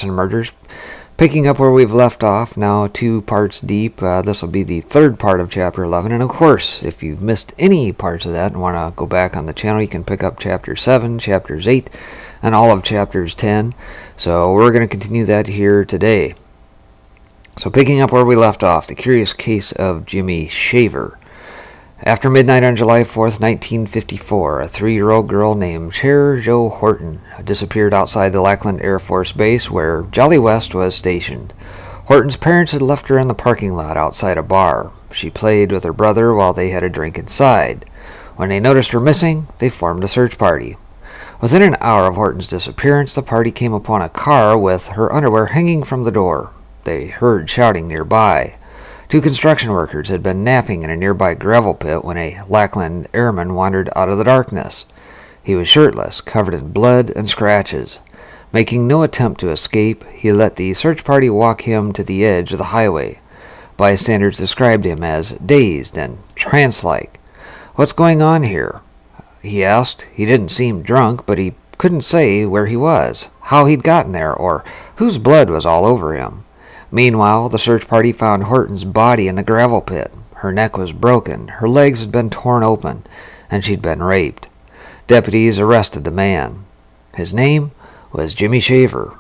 and murders. Picking up where we've left off, now 2 parts deep. This will be the 3rd part of Chapter 11. And of course, if you've missed any parts of that and want to go back on the channel, you can pick up Chapter 7, Chapters 8, and all of Chapters 10. So we're going to continue that here today. So picking up where we left off, the curious case of Jimmy Shaver. After midnight on July 4th, 1954, a 3-year-old girl named Jo Horton disappeared outside the Lackland Air Force Base where Jolly West was stationed. Horton's parents had left her in the parking lot outside a bar. She played with her brother while they had a drink inside. When they noticed her missing, they formed a search party. Within an hour of Horton's disappearance, the party came upon a car with her underwear hanging from the door. They heard shouting nearby. 2 construction workers had been napping in a nearby gravel pit when a Lackland airman wandered out of the darkness. He was shirtless, covered in blood and scratches. Making no attempt to escape, he let the search party walk him to the edge of the highway. Bystanders described him as dazed and trance-like. "What's going on here?" he asked. He didn't seem drunk, but he couldn't say where he was, how he'd gotten there, or whose blood was all over him. Meanwhile, the search party found Horton's body in the gravel pit. Her neck was broken, her legs had been torn open, and she'd been raped. Deputies arrested the man. His name was Jimmy Shaver.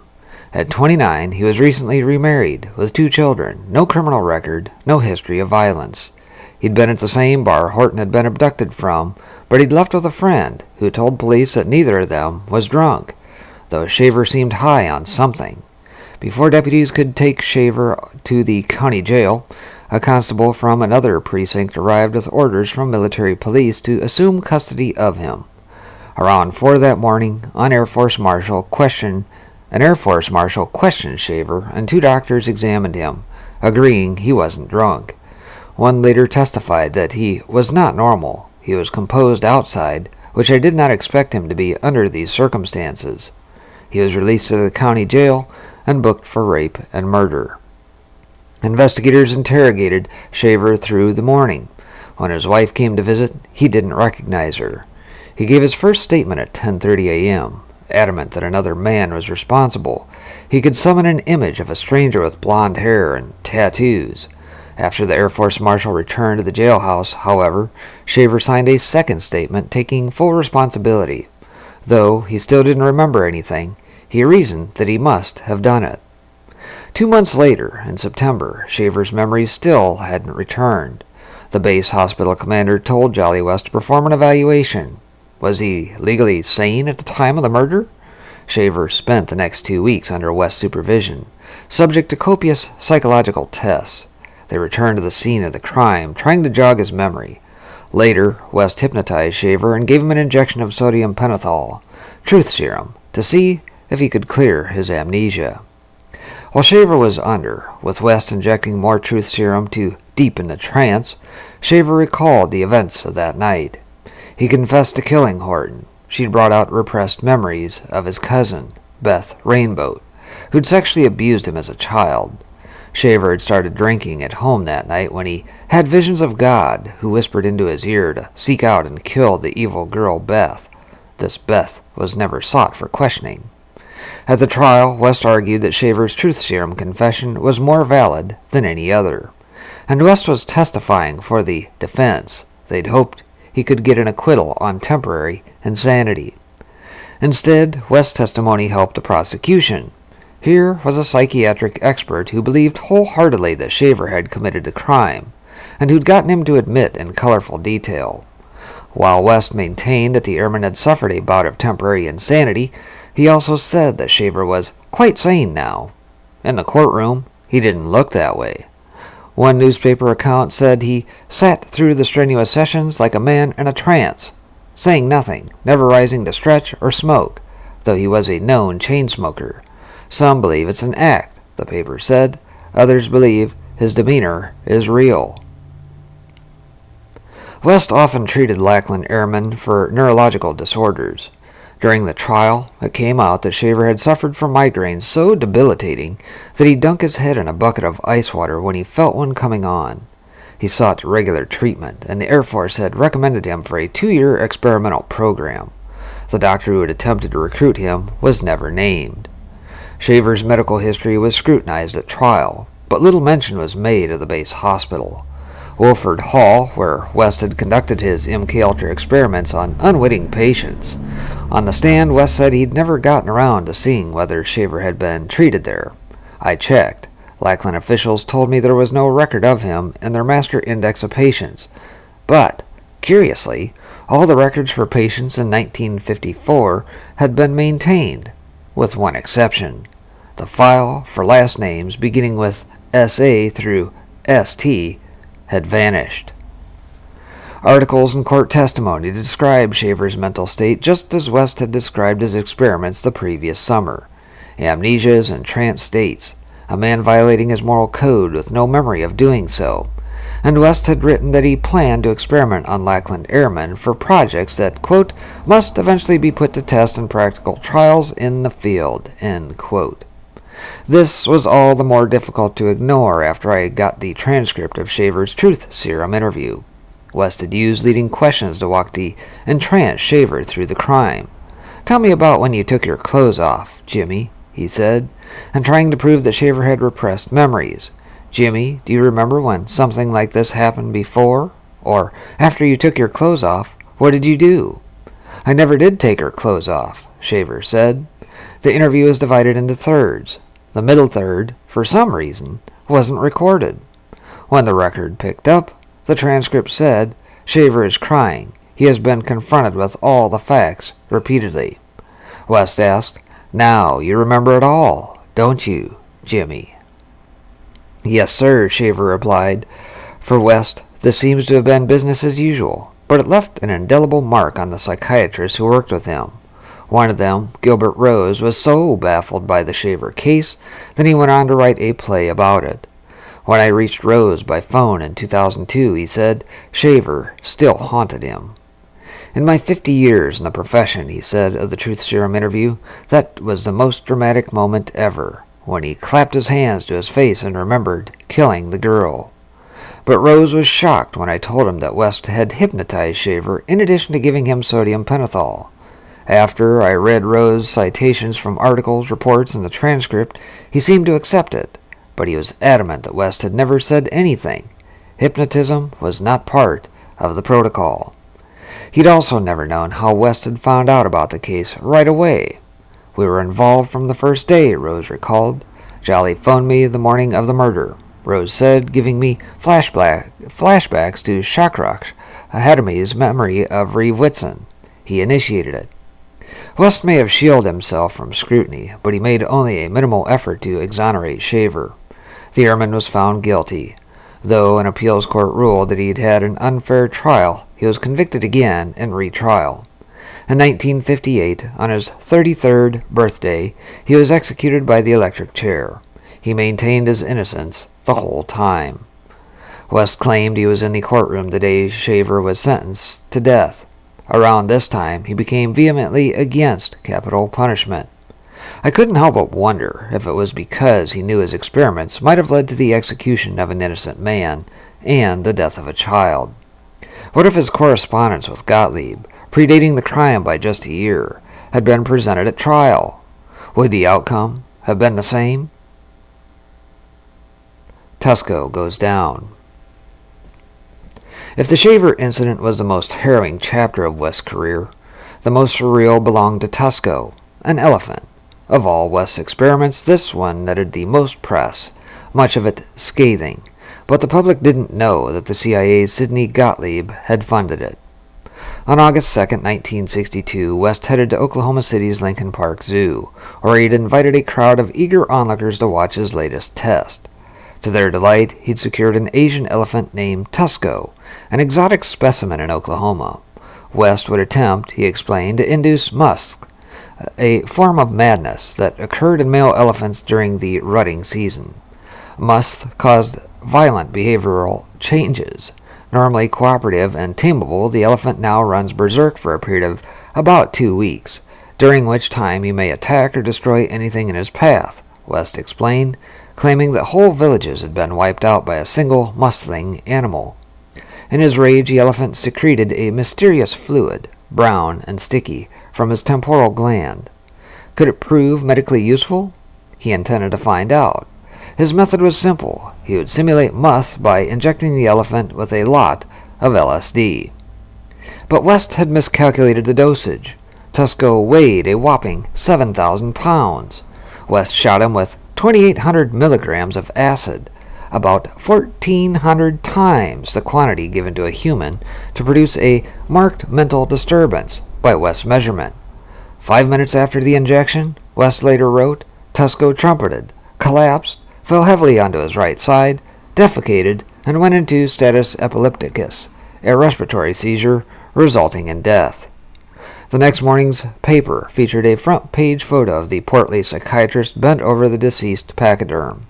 At 29, he was recently remarried, with 2 children, no criminal record, no history of violence. He'd been at the same bar Horton had been abducted from, but he'd left with a friend, who told police that neither of them was drunk, though Shaver seemed high on something. Before deputies could take Shaver to the county jail, a constable from another precinct arrived with orders from military police to assume custody of him. Around 4 that morning, an Air Force Marshal questioned Shaver, and 2 doctors examined him, agreeing he wasn't drunk. One later testified that he was not normal. He was composed outside, which I did not expect him to be under these circumstances. He was released to the county jail and booked for rape and murder. Investigators interrogated Shaver through the morning. When his wife came to visit, he didn't recognize her. He gave his first statement at 10:30 a.m., adamant that another man was responsible. He could summon an image of a stranger with blonde hair and tattoos. After the Air Force Marshal returned to the jailhouse, however, Shaver signed a second statement taking full responsibility. Though he still didn't remember anything, he reasoned that he must have done it. 2 months later, in September, Shaver's memories still hadn't returned. The base hospital commander told Jolly West to perform an evaluation. Was he legally sane at the time of the murder? Shaver spent the next 2 weeks under West's supervision, subject to copious psychological tests. They returned to the scene of the crime, trying to jog his memory. Later, West hypnotized Shaver and gave him an injection of sodium pentothal, truth serum, to see if he could clear his amnesia. While Shaver was under, with West injecting more truth serum to deepen the trance, Shaver recalled the events of that night. He confessed to killing Horton. She'd brought out repressed memories of his cousin, Beth Rainbow, who'd sexually abused him as a child. Shaver had started drinking at home that night when he had visions of God, who whispered into his ear to seek out and kill the evil girl Beth. This Beth was never sought for questioning. At the trial, West argued that Shaver's truth serum confession was more valid than any other, and West was testifying for the defense. They'd hoped he could get an acquittal on temporary insanity. Instead, West's testimony helped the prosecution. Here was a psychiatric expert who believed wholeheartedly that Shaver had committed the crime, and who'd gotten him to admit in colorful detail. While West maintained that the airman had suffered a bout of temporary insanity, he also said that Shaver was quite sane now. In the courtroom, he didn't look that way. One newspaper account said he sat through the strenuous sessions like a man in a trance, saying nothing, never rising to stretch or smoke, though he was a known chain smoker. Some believe it's an act, the paper said. Others believe his demeanor is real. West often treated Lackland airmen for neurological disorders. During the trial, it came out that Shaver had suffered from migraines so debilitating that he'd dunk his head in a bucket of ice water when he felt one coming on. He sought regular treatment, and the Air Force had recommended him for a 2-year experimental program. The doctor who had attempted to recruit him was never named. Shaver's medical history was scrutinized at trial, but little mention was made of the base hospital. Wolford Hall, where West had conducted his MKUltra experiments on unwitting patients. On the stand, West said he'd never gotten around to seeing whether Shaver had been treated there. I checked. Lackland officials told me there was no record of him in their master index of patients. But, curiously, all the records for patients in 1954 had been maintained, with one exception. The file for last names beginning with SA through ST had vanished. Articles and court testimony described Shaver's mental state just as West had described his experiments the previous summer. Amnesias and trance states, a man violating his moral code with no memory of doing so. And West had written that he planned to experiment on Lackland airmen for projects that, quote, must eventually be put to test in practical trials in the field, end quote. This was all the more difficult to ignore after I got the transcript of Shaver's truth serum interview. West had used leading questions to walk the entranced Shaver through the crime. "Tell me about when you took your clothes off, Jimmy," he said, and trying to prove that Shaver had repressed memories. "Jimmy, do you remember when something like this happened before? Or, after you took your clothes off, what did you do?" "I never did take her clothes off," Shaver said. The interview was divided into thirds. The middle third, for some reason, wasn't recorded. When the record picked up, the transcript said, "Shaver is crying. He has been confronted with all the facts repeatedly." West asked, "Now you remember it all, don't you, Jimmy?" "Yes, sir," Shaver replied. For West, this seems to have been business as usual, but it left an indelible mark on the psychiatrists who worked with him. One of them, Gilbert Rose, was so baffled by the Shaver case that he went on to write a play about it. When I reached Rose by phone in 2002, he said Shaver still haunted him. "In my 50 years in the profession," he said of the truth serum interview, "that was the most dramatic moment ever, when he clapped his hands to his face and remembered killing the girl." But Rose was shocked when I told him that West had hypnotized Shaver in addition to giving him sodium pentothal. After I read Rose's citations from articles, reports, and the transcript, he seemed to accept it, but he was adamant that West had never said anything. Hypnotism was not part of the protocol. He'd also never known how West had found out about the case right away. "We were involved from the first day," Rose recalled. "Jolly phoned me the morning of the murder," Rose said, giving me flashbacks to Shakrok Ahadami's memory of Reeve Whitson. He initiated it. West may have shielded himself from scrutiny, but he made only a minimal effort to exonerate Shaver. The airman was found guilty. Though an appeals court ruled that he'd had an unfair trial, he was convicted again and retrial. In 1958, on his 33rd birthday, he was executed by the electric chair. He maintained his innocence the whole time. West claimed he was in the courtroom the day Shaver was sentenced to death. Around this time, he became vehemently against capital punishment. I couldn't help but wonder if it was because he knew his experiments might have led to the execution of an innocent man and the death of a child. What if his correspondence with Gottlieb, predating the crime by just a year, had been presented at trial? Would the outcome have been the same? Tusco goes down. If the Shaver incident was the most harrowing chapter of West's career, the most surreal belonged to Tusco, an elephant. Of all West's experiments, this one netted the most press, much of it scathing, but the public didn't know that the CIA's Sidney Gottlieb had funded it. On August 2, 1962, West headed to Oklahoma City's Lincoln Park Zoo, where he'd invited a crowd of eager onlookers to watch his latest test. To their delight, he'd secured an Asian elephant named Tusco, an exotic specimen in Oklahoma. West would attempt, he explained, to induce musk, a form of madness that occurred in male elephants during the rutting season. Musk caused violent behavioral changes. Normally cooperative and tameable, the elephant now runs berserk for a period of about 2 weeks, during which time he may attack or destroy anything in his path, West explained, claiming that whole villages had been wiped out by a single muscling animal. In his rage, the elephant secreted a mysterious fluid, brown and sticky, from his temporal gland. Could it prove medically useful? he intended to find out. His method was simple. He would simulate must by injecting the elephant with a lot of LSD. But West had miscalculated the dosage. Tusko weighed a whopping 7,000 pounds. West shot him with 2,800 milligrams of acid, about 1,400 times the quantity given to a human, to produce a marked mental disturbance by West's measurement. 5 minutes after the injection, West later wrote, Tusko trumpeted, collapsed, fell heavily onto his right side, defecated, and went into status epilepticus, a respiratory seizure resulting in death. The next morning's paper featured a front-page photo of the portly psychiatrist bent over the deceased pachyderm.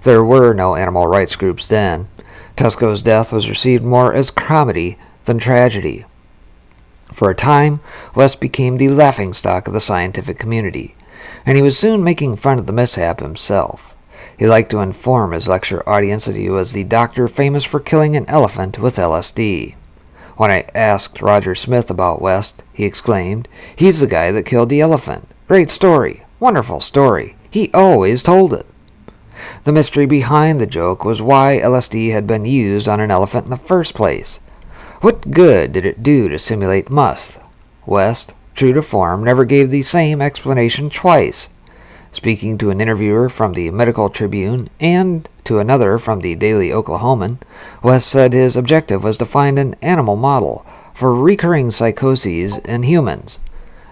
There were no animal rights groups then. Tusko's death was received more as comedy than tragedy. For a time, West became the laughingstock of the scientific community, and he was soon making fun of the mishap himself. He liked to inform his lecture audience that he was the doctor famous for killing an elephant with LSD. When I asked Roger Smith about West, he exclaimed, "He's the guy that killed the elephant. Great story. Wonderful story. He always told it." The mystery behind the joke was why LSD had been used on an elephant in the first place. What good did it do to simulate must? West, true to form, never gave the same explanation twice. Speaking to an interviewer from the Medical Tribune and to another from the Daily Oklahoman, West said his objective was to find an animal model for recurring psychoses in humans.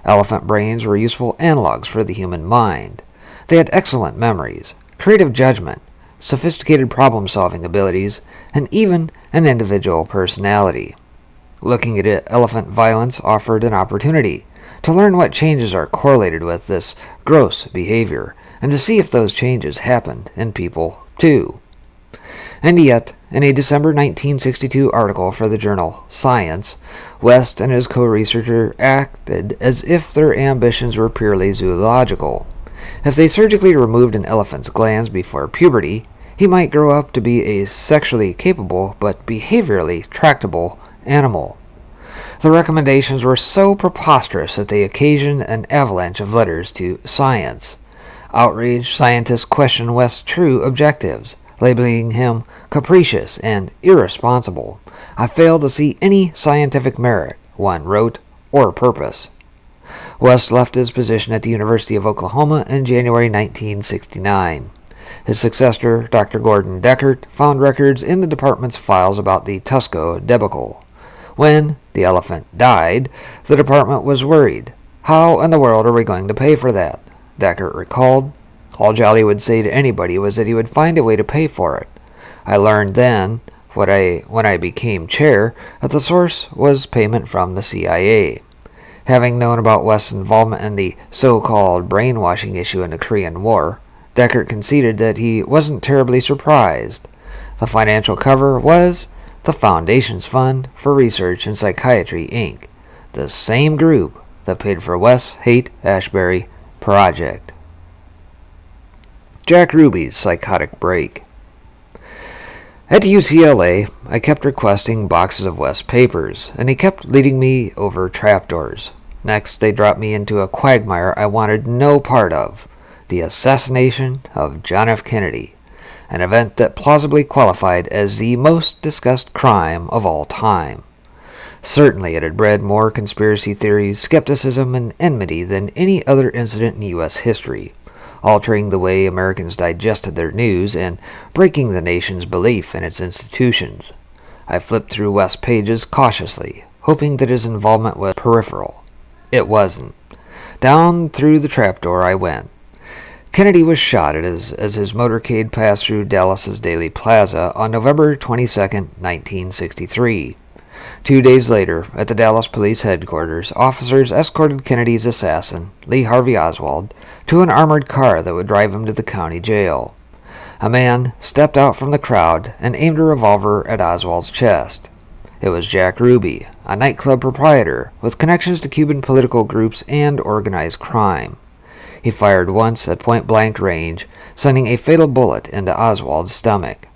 Elephant brains were useful analogs for the human mind. They had excellent memories, creative judgment, sophisticated problem-solving abilities, and even an individual personality. Looking at it, elephant violence offered an opportunity to learn what changes are correlated with this gross behavior, and to see if those changes happened in people, too. And yet, in a December 1962 article for the journal Science, West and his co-researcher acted as if their ambitions were purely zoological. If they surgically removed an elephant's glands before puberty, he might grow up to be a sexually capable but behaviorally tractable animal. The recommendations were so preposterous that they occasioned an avalanche of letters to Science. Outraged scientists questioned West's true objectives, labeling him capricious and irresponsible. "I fail to see any scientific merit," one wrote, "or purpose." West left his position at the University of Oklahoma in January 1969. His successor, Dr. Gordon Deckert, found records in the department's files about the Tusko debacle. When the elephant died, the department was worried. "How in the world are we going to pay for that?" Deckert recalled. "All Jolly would say to anybody was that he would find a way to pay for it. I learned then, when I became chair, that the source was payment from the CIA." Having known about West's involvement in the so-called brainwashing issue in the Korean War, Deckert conceded that he wasn't terribly surprised. The financial cover was the Foundation's Fund for Research in Psychiatry, Inc., the same group that paid for West's Haight-Ashbury project. Jack Ruby's psychotic break. At UCLA, I kept requesting boxes of West's papers, and he kept leading me over trapdoors. Next, they dropped me into a quagmire I wanted no part of: the assassination of John F. Kennedy, an event that plausibly qualified as the most discussed crime of all time. Certainly it had bred more conspiracy theories, skepticism, and enmity than any other incident in U.S. history, altering the way Americans digested their news and breaking the nation's belief in its institutions. I flipped through West's pages cautiously, hoping that his involvement was peripheral. It wasn't. Down through the trapdoor I went. Kennedy was shot as his motorcade passed through Dallas's Daily Plaza on November 22, 1963. 2 days later, at the Dallas Police Headquarters, officers escorted Kennedy's assassin, Lee Harvey Oswald, to an armored car that would drive him to the county jail. A man stepped out from the crowd and aimed a revolver at Oswald's chest. It was Jack Ruby, a nightclub proprietor with connections to Cuban political groups and organized crime. He fired once at point-blank range, sending a fatal bullet into Oswald's stomach.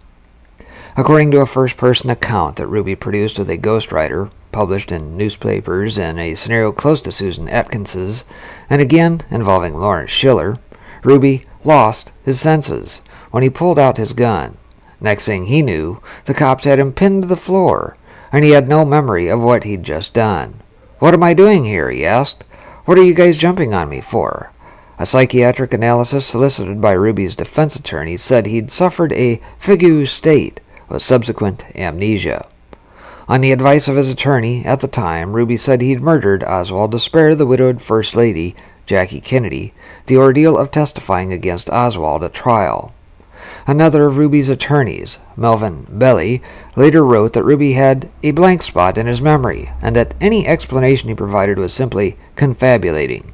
According to a first-person account that Ruby produced with a ghostwriter, published in newspapers in a scenario close to Susan Atkins's, and again involving Lawrence Schiller, Ruby lost his senses when he pulled out his gun. Next thing he knew, the cops had him pinned to the floor, and he had no memory of what he'd just done. "What am I doing here?" he asked. "What are you guys jumping on me for?" A psychiatric analysis solicited by Ruby's defense attorney said he'd suffered a figue state with subsequent amnesia. On the advice of his attorney at the time, Ruby said he'd murdered Oswald to spare the widowed First Lady, Jackie Kennedy, the ordeal of testifying against Oswald at trial. Another of Ruby's attorneys, Melvin Belly, later wrote that Ruby had a blank spot in his memory and that any explanation he provided was simply confabulating.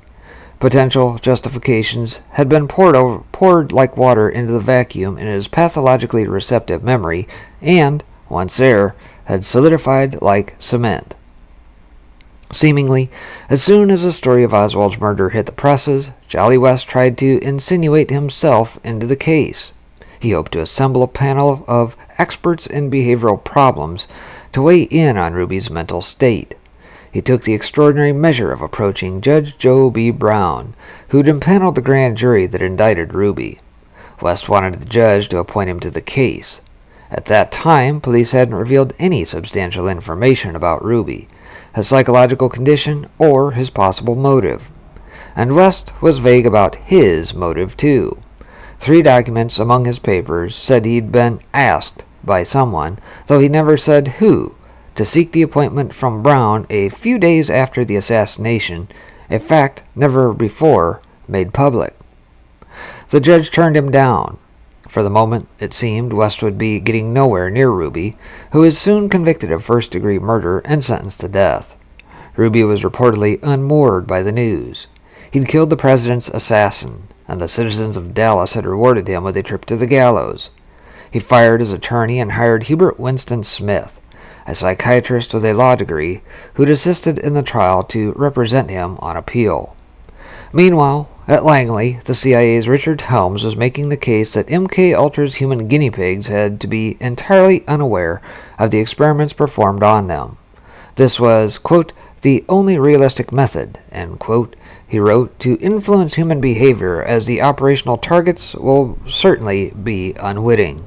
Potential justifications had been poured like water into the vacuum in his pathologically receptive memory and, once there, had solidified like cement. Seemingly, as soon as the story of Oswald's murder hit the presses, Jolly West tried to insinuate himself into the case. He hoped to assemble a panel of experts in behavioral problems to weigh in on Ruby's mental state. He took the extraordinary measure of approaching Judge Joe B. Brown, who'd impaneled the grand jury that indicted Ruby. West wanted the judge to appoint him to the case. At that time, police hadn't revealed any substantial information about Ruby, his psychological condition, or his possible motive. And West was vague about his motive, too. 3 documents among his papers said he'd been asked by someone, though he never said who, to seek the appointment from Brown a few days after the assassination, a fact never before made public. The judge turned him down. For the moment, it seemed, West would be getting nowhere near Ruby, who was soon convicted of first-degree murder and sentenced to death. Ruby was reportedly unmoored by the news. He'd killed the president's assassin, and the citizens of Dallas had rewarded him with a trip to the gallows. He fired his attorney and hired Hubert Winston Smith, a psychiatrist with a law degree, who'd assisted in the trial to represent him on appeal. Meanwhile, at Langley, the CIA's Richard Helms was making the case that MK Ultra's human guinea pigs had to be entirely unaware of the experiments performed on them. This was, quote, the only realistic method, end quote, he wrote, to influence human behavior, as the operational targets will certainly be unwitting.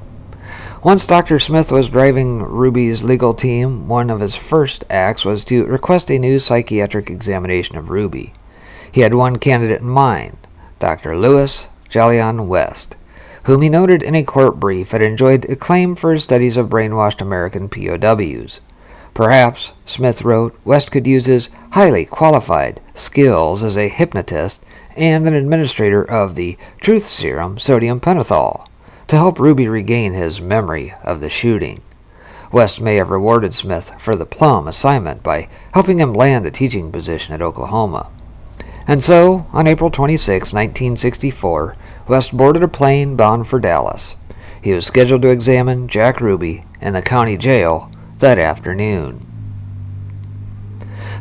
Once Dr. Smith was driving Ruby's legal team, one of his first acts was to request a new psychiatric examination of Ruby. He had one candidate in mind, Dr. Lewis Jolyon West, whom he noted in a court brief had enjoyed acclaim for his studies of brainwashed American POWs. Perhaps, Smith wrote, West could use his highly qualified skills as a hypnotist and an administrator of the truth serum sodium pentothal to help Ruby regain his memory of the shooting. West may have rewarded Smith for the plum assignment by helping him land a teaching position at Oklahoma. And so, on April 26, 1964, West boarded a plane bound for Dallas. He was scheduled to examine Jack Ruby in the county jail that afternoon.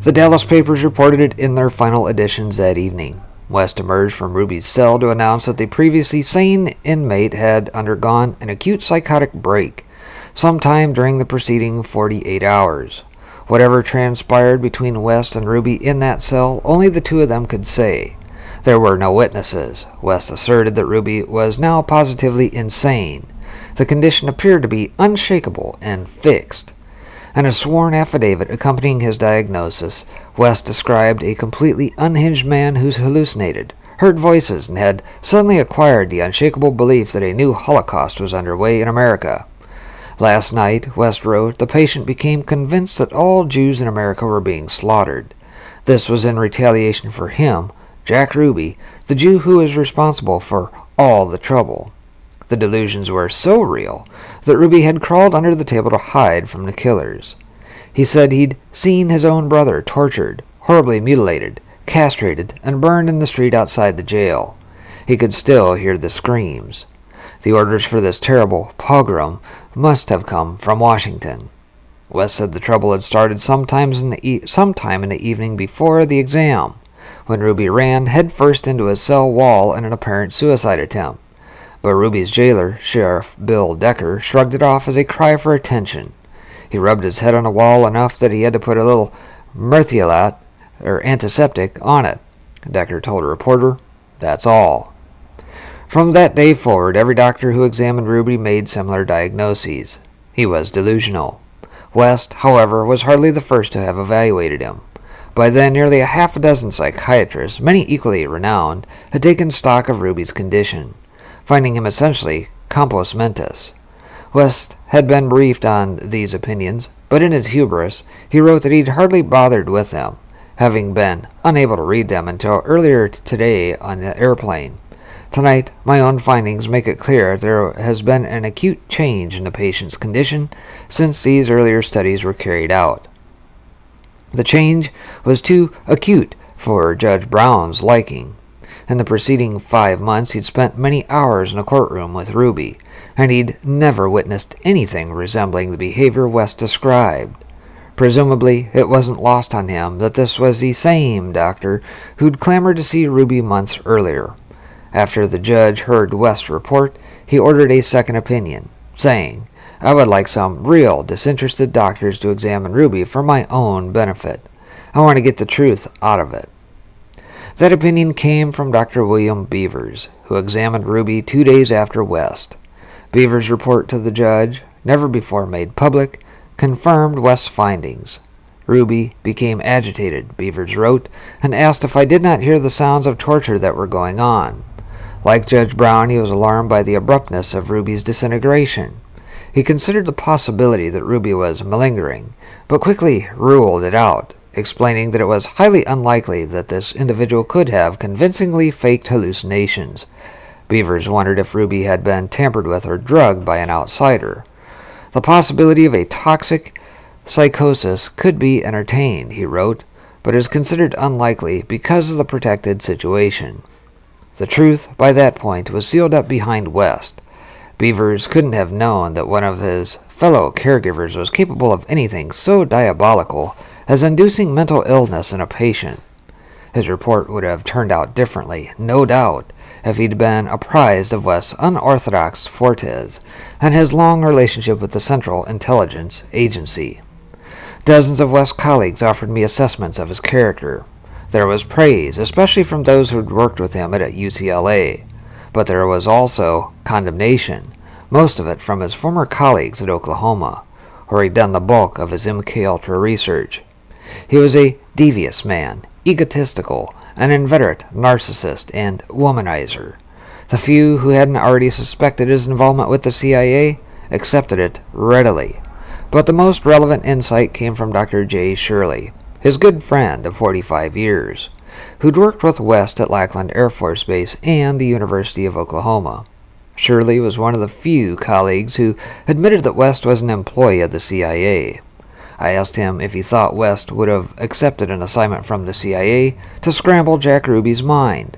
The Dallas papers reported it in their final editions that evening. West emerged from Ruby's cell to announce that the previously sane inmate had undergone an acute psychotic break sometime during the preceding 48 hours. Whatever transpired between West and Ruby in that cell, only the two of them could say. There were no witnesses. West asserted that Ruby was now positively insane. The condition appeared to be unshakable and fixed. In a sworn affidavit accompanying his diagnosis, West described a completely unhinged man who hallucinated, heard voices, and had suddenly acquired the unshakable belief that a new Holocaust was underway in America. Last night, West wrote, the patient became convinced that all Jews in America were being slaughtered. This was in retaliation for him, Jack Ruby, the Jew who was responsible for all the trouble. The delusions were so real that Ruby had crawled under the table to hide from the killers. He said he'd seen his own brother tortured, horribly mutilated, castrated, and burned in the street outside the jail. He could still hear the screams. The orders for this terrible pogrom must have come from Washington. West said the trouble had started sometime in the evening before the exam, when Ruby ran headfirst into his cell wall in an apparent suicide attempt. But Ruby's jailer, Sheriff Bill Decker, shrugged it off as a cry for attention. He rubbed his head on a wall enough that he had to put a little merthiolate, or antiseptic, on it. Decker told a reporter, "That's all." From that day forward, every doctor who examined Ruby made similar diagnoses. He was delusional. West, however, was hardly the first to have evaluated him. By then, nearly a half a dozen psychiatrists, many equally renowned, had taken stock of Ruby's condition, finding him essentially compos mentis. West had been briefed on these opinions, but in his hubris, he wrote that he'd hardly bothered with them, having been unable to read them until earlier today on the airplane. Tonight, my own findings make it clear there has been an acute change in the patient's condition since these earlier studies were carried out. The change was too acute for Judge Brown's liking. In the preceding 5 months, he'd spent many hours in a courtroom with Ruby, and he'd never witnessed anything resembling the behavior West described. Presumably, it wasn't lost on him that this was the same doctor who'd clamored to see Ruby months earlier. After the judge heard West's report, he ordered a second opinion, saying, "I would like some real, disinterested doctors to examine Ruby for my own benefit. I want to get the truth out of it." That opinion came from Dr. William Beavers, who examined Ruby 2 days after West. Beavers' report to the judge, never before made public, confirmed West's findings. Ruby became agitated, Beavers wrote, and asked if I did not hear the sounds of torture that were going on. Like Judge Brown, he was alarmed by the abruptness of Ruby's disintegration. He considered the possibility that Ruby was malingering, but quickly ruled it out, explaining that it was highly unlikely that this individual could have convincingly faked hallucinations. Beavers wondered if Ruby had been tampered with or drugged by an outsider. The possibility of a toxic psychosis could be entertained, he wrote, but is considered unlikely because of the protected situation. The truth, by that point, was sealed up behind West. Beavers couldn't have known that one of his fellow caregivers was capable of anything so diabolical as inducing mental illness in a patient. His report would have turned out differently, no doubt, if he'd been apprised of West's unorthodox fortes and his long relationship with the Central Intelligence Agency. Dozens of West's colleagues offered me assessments of his character. There was praise, especially from those who'd worked with him at UCLA, but there was also condemnation, most of it from his former colleagues at Oklahoma, where he'd done the bulk of his MKUltra research. He was a devious man, egotistical, an inveterate narcissist and womanizer. The few who hadn't already suspected his involvement with the CIA accepted it readily. But the most relevant insight came from Dr. J. Shirley, his good friend of 45 years, who'd worked with West at Lackland Air Force Base and the University of Oklahoma. Shirley was one of the few colleagues who admitted that West was an employee of the CIA. I asked him if he thought West would have accepted an assignment from the CIA to scramble Jack Ruby's mind.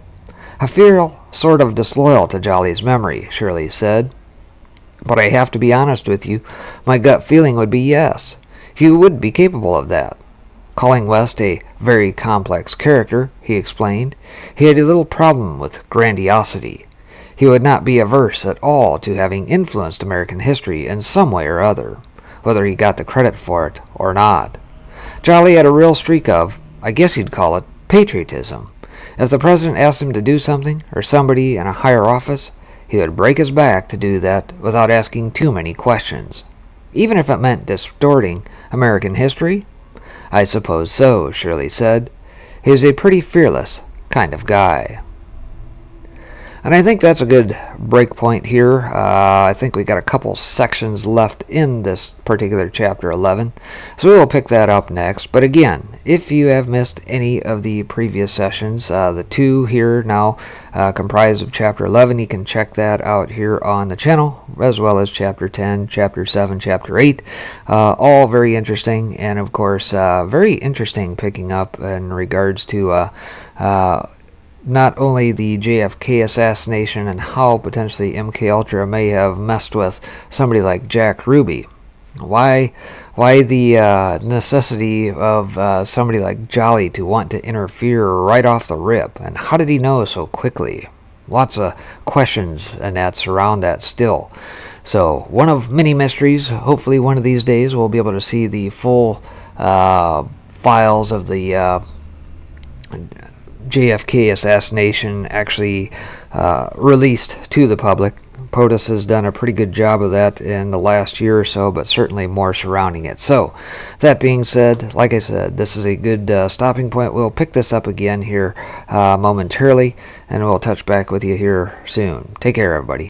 "I feel sort of disloyal to Jolly's memory," Shirley said. "But I have to be honest with you, my gut feeling would be yes. He would be capable of that." Calling West a very complex character, he explained, he had a little problem with grandiosity. He would not be averse at all to having influenced American history in some way or other, whether he got the credit for it or not. Jolly had a real streak of, I guess you'd call it, patriotism. If the president asked him to do something, or somebody in a higher office, he would break his back to do that without asking too many questions. Even if it meant distorting American history? "I suppose so," Shirley said. "He is a pretty fearless kind of guy." And I think that's a good break point here. I think we got a couple sections left in this particular chapter 11, so we will pick that up next. But again, if you have missed any of the previous sessions, the two here now comprised of chapter 11, you can check that out here on the channel, as well as chapter 10, chapter 7, chapter 8, all very interesting, and of course very interesting picking up in regards to not only the JFK assassination and how potentially MKUltra may have messed with somebody like Jack Ruby. Why the necessity of somebody like Jolly to want to interfere right off the rip, and how did he know so quickly? Lots of questions and that surround that still. So one of many mysteries. Hopefully one of these days we'll be able to see the full files of the JFK assassination actually released to the public. POTUS has done a pretty good job of that in the last year or so, but certainly more surrounding it. So, that being said, like I said, this is a good stopping point. We'll pick this up again here momentarily, and we'll touch back with you here soon. Take care, everybody.